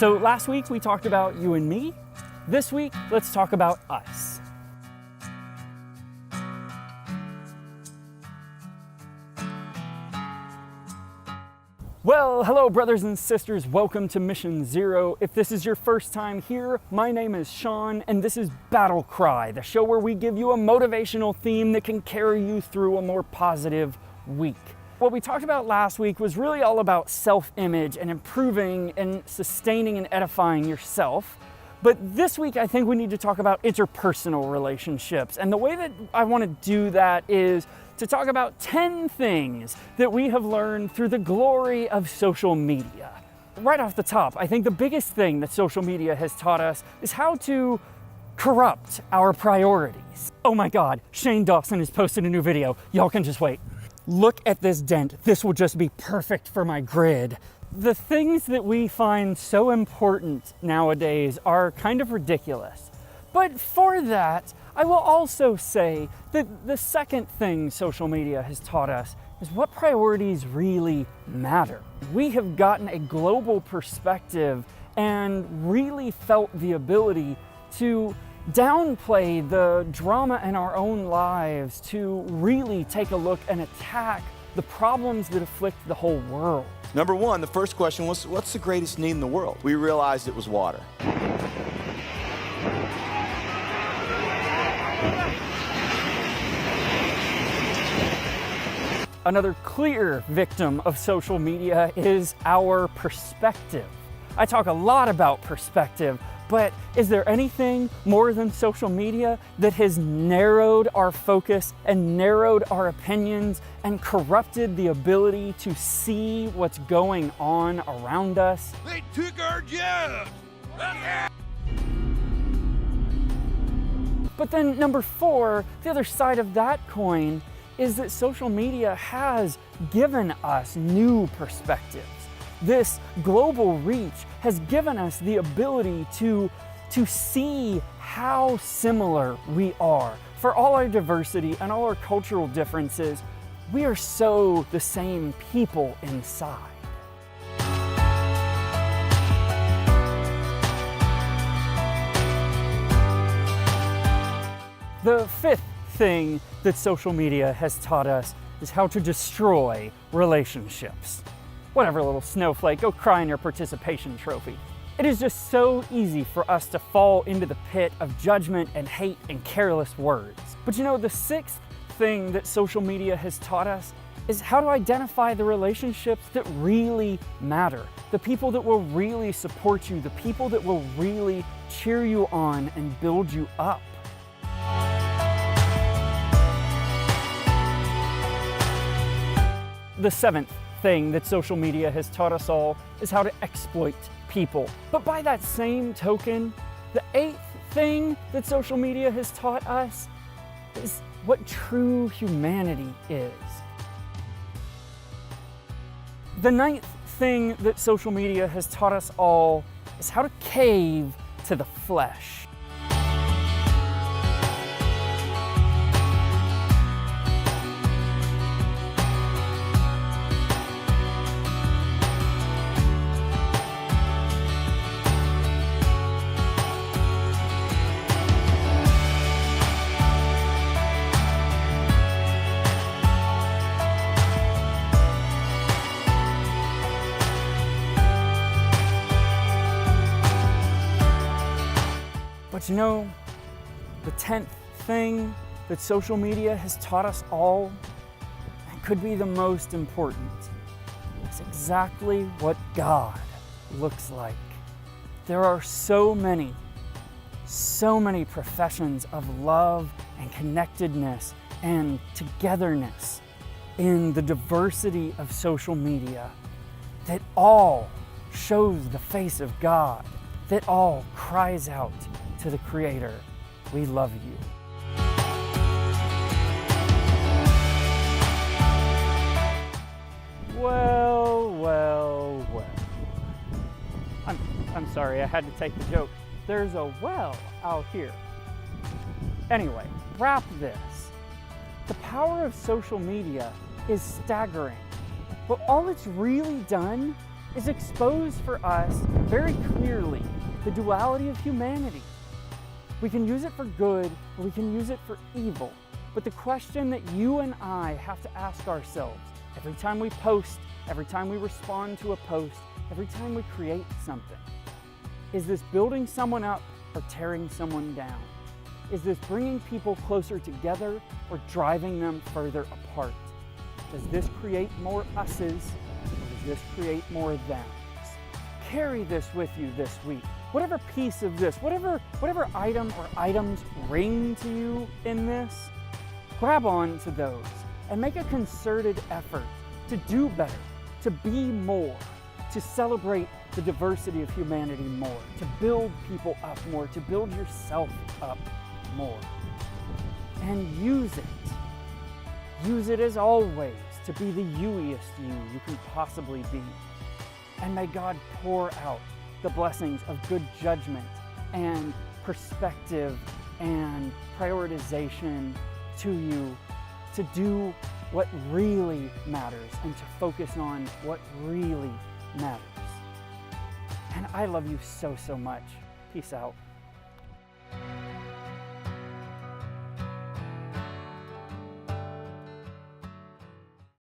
So last week we talked about you and me. This week, let's talk about us. Well, hello brothers and sisters, welcome to Mission Zero. If this is your first time here, my name is Sean and this is Battle Cry, the show where we give you a motivational theme that can carry you through a more positive week. What we talked about last week was really all about self-image and improving and sustaining and edifying yourself. But this week, I think we need to talk about interpersonal relationships. And the way that I want to do that is to talk about 10 things that we have learned through the glory of social media. Right off the top, I think the biggest thing that social media has taught us is how to corrupt our priorities. Oh my God, Shane Dawson has posted a new video. Y'all can just wait. Look at this dent. This will just be perfect for my grid. The things that we find so important nowadays are kind of ridiculous. But for that, I will also say that the second thing social media has taught us is what priorities really matter. We have gotten a global perspective and really felt the ability to downplay the drama in our own lives, to really take a look and attack the problems that afflict the whole world. Number one, the first question was, what's the greatest need in the world? We realized it was water. Another clear victim of social media is our perspective. I talk a lot about perspective, but is there anything more than social media that has narrowed our focus and narrowed our opinions and corrupted the ability to see what's going on around us? They took our jobs! But then number 4, the other side of that coin is that social media has given us new perspectives. This global reach has given us the ability to see how similar we are. For all our diversity and all our cultural differences, we are so the same people inside. The 5th thing that social media has taught us is how to destroy relationships. Whatever, little snowflake, go cry in your participation trophy. It is just so easy for us to fall into the pit of judgment and hate and careless words. But you know, the 6th thing that social media has taught us is how to identify the relationships that really matter. The people that will really support you, the people that will really cheer you on and build you up. The 7th thing that social media has taught us all is how to exploit people. But by that same token, the 8th thing that social media has taught us is what true humanity is. The 9th thing that social media has taught us all is how to cave to the flesh. But you know, the 10th thing that social media has taught us all, and could be the most important, is exactly what God looks like. There are so many professions of love and connectedness and togetherness in the diversity of social media that all shows the face of God, that all cries out to the Creator, we love you. Well. I'm sorry, I had to take the joke. There's a well out here. Anyway, wrap this. The power of social media is staggering, but all it's really done is expose for us very clearly the duality of humanity. We can use it for good, or we can use it for evil. But the question that you and I have to ask ourselves every time we post, every time we respond to a post, every time we create something, is this building someone up or tearing someone down? Is this bringing people closer together or driving them further apart? Does this create more us's or does this create more them's? Carry this with you this week. Whatever piece of this, whatever item or items ring to you in this, grab on to those and make a concerted effort to do better, to be more, to celebrate the diversity of humanity more, to build people up more, to build yourself up more. And use it. Use it as always to be the you-iest you can possibly be. And may God pour out the blessings of good judgment and perspective and prioritization to you to do what really matters and to focus on what really matters. And I love you so, so much. Peace out.